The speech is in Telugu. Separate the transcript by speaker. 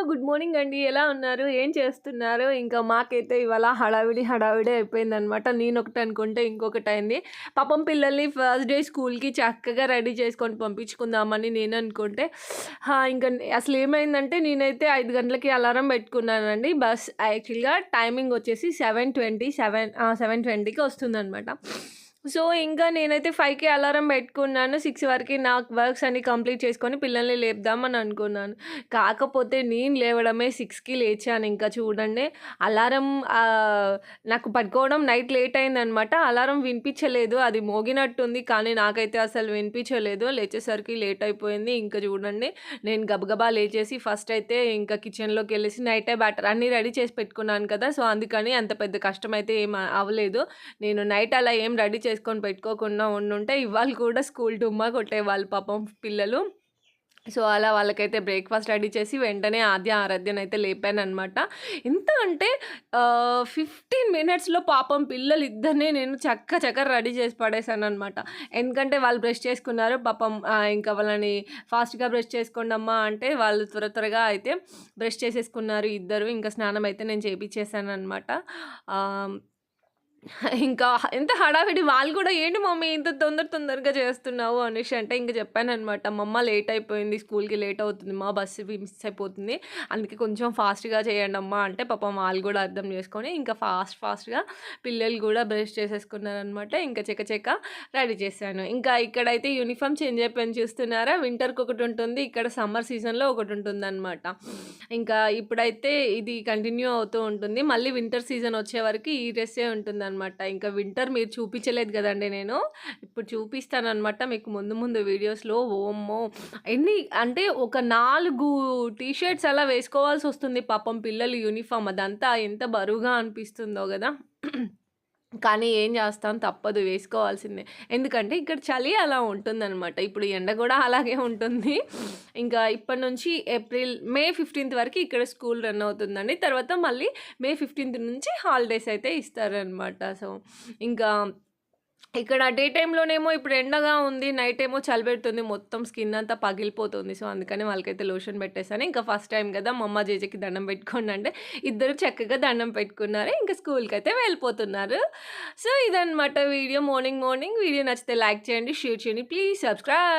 Speaker 1: గుడ్ మార్నింగ్ అండి. ఎలా ఉన్నారు? ఏం చేస్తున్నారు? ఇంకా మాకైతే ఇవాళ హడావిడి అయిపోయిందనమాట. నేనొకటి అనుకుంటే ఇంకొకటయింది. పాపం పిల్లల్ని ఫస్ట్ డే స్కూల్‌కి చక్కగా రెడీ చేసుకొని పంపించుకుందామని నేననుకుంటే ఇంక అసలేమైందంటే నేనైతే 5 గంటలకి అలారం పెట్టుకున్నానండి. బస్ యాక్చువల్‌గా టైమింగ్ వచ్చేసి 7:20కి వస్తుందనమాట. సో, ఇంకా నేనైతే 5కి అలారం పెట్టుకున్నాను. 6 వరకి నాకు వర్క్స్ అన్నీ కంప్లీట్ చేసుకొని పిల్లల్ని లేపుదామని అనుకున్నాను. కాకపోతే నేను లేవడమే 6కి లేచాను. ఇంకా చూడండి అలారం నాకు పడుకోవడం నైట్ లేట్ అయిందనమాట. అలారం వినిపించలేదు. అది మోగినట్టుంది. కానీ నాకైతే అసలు వినిపించలేదు. లేచేసరికి లేట్ అయిపోయింది. ఇంకా చూడండి నేను గబగబా లేచేసి ఫస్ట్ అయితే ఇంకా కిచెన్‌లోకెళ్ళేసి నైటే బ్యాటర్ అన్నీ రెడీ చేసి పెట్టుకున్నాను కదా! సో, అందుకని అంత పెద్ద కష్టమైతే ఏం అవ్వలేదు. నేను నైట్ అలా ఏం రెడీ చేసుకొని పెట్టుకోకుండా ఉండుంటే ఇవాళ కూడా స్కూల్ డుమ్మా కొట్టేవాళ్ళు పాపం పిల్లలు. సో, అలా వాళ్ళకైతే బ్రేక్‌ఫాస్ట్ రెడీ చేసి వెంటనే ఆరాధ్యనైతే లేపాననమాట. ఎంత అంటే 15 మినిట్స్‌లో పాపం పిల్లలిద్దరిని నేను చక రెడీ చేసి పడేసాననమాట. ఎందుకంటే వాళ్ళు బ్రష్ చేసుకున్నారు. పాపం ఇంకా వాళ్ళని ఫాస్ట్‌గా బ్రష్ చేసుకోండమ్మా అంటే వాళ్ళు త్వరగా అయితే బ్రష్ చేసేసుకున్నారు ఇద్దరు. ఇంకా స్నానం అయితే నేను చేపిచ్చేసాననమాట. ఆహ్ ఇంకా ఎంత హడావిడి వాళ్ళు కూడా ఏంటి మమ్మీ ఇంత తొందరగా చేస్తున్నావు అనేసి అంటే ఇంక చెప్పాననమాట. మమ్మ లేట్ అయిపోయింది. స్కూల్‌కి లేట్ అవుతుంది. మా బస్సు మిస్ అయిపోతుంది. అందుకే కొంచెం ఫాస్ట్‌గా చేయండమ్మా అంటే పాపం వాళ్ళు కూడా అర్థం చేసుకొని ఇంకా ఫాస్ట్‌గా పిల్లలు కూడా బ్రష్ చేసేసుకున్నారనమాట. ఇంకా చక రెడీ చేశాను. ఇంకా ఇక్కడైతే యూనిఫార్మ్ చేంజ్ అయిపోయింది చూస్తున్నారా? వింటర్‌కి ఒకటి ఉంటుంది. ఇక్కడ సమ్మర్ సీజన్‌లో ఒకటి ఉంటుందనమాట. ఇంకా ఇప్పుడైతే ఇది కంటిన్యూ అవుతూ ఉంటుంది. మళ్ళీ వింటర్ సీజన్ వచ్చే వరకు ఈ డ్రెస్సే ఉంటుందనమాట. ఇంకా వింటర్ మీరు చూపించలేదు కదండీ నేను. ఇప్పుడు చూపిస్తాననమాట మీకు ముందు వీడియోస్‌లో. ఓమ్మో! ఎన్ని అంటే ఒక 4 టీ షర్ట్స్ అలా వేసుకోవాల్సొస్తుంది పాపం పిల్లలు యూనిఫార్మ్. అదంతా ఎంత బరువుగా అనిపిస్తుందో గదా! కానీ ఏం చేస్తాం తప్పదు వేసుకోవాల్సిందే. ఎందుకంటే ఇక్కడ చలి అలా ఉంటుందనమాట. ఇప్పుడు ఎండ గూడా అలాగే ఉంటుంది. ఇంకా ఇప్పటి నుంచి మే 15థ్ వరకు ఇక్కడ స్కూల్ రన్ అవుతుందండి. తర్వాత మళ్ళీ మే 15థ్ నుంచి హాలిడేస్ అయితే ఇస్తారనమాట. సో, ఇంకా ఇక్కడ డే టైమ్‌లోనేమో ఇప్పుడు ఎండగా ఉంది. నైట్ ఏమో చలి పెడుతుంది. మొత్తం స్కిన్ అంతా పగిలిపోతుంది. సో, అందుకని వాళ్ళకైతే లోషన్ పెట్టేసాను. ఇంకా ఫస్ట్ టైమ్ కదా! మమ్మ, జేజేకి దండం పెట్టుకోండి అంటే ఇద్దరు చక్కగా దండం పెట్టుకున్నారు. ఇంకా స్కూల్‌కైతే వెళ్ళిపోతున్నారు. సో, ఇదనమాట వీడియో మార్నింగ్ వీడియో నచ్చితే లైక్ చేయండి, షేర్ చేయండి. Please subscribe.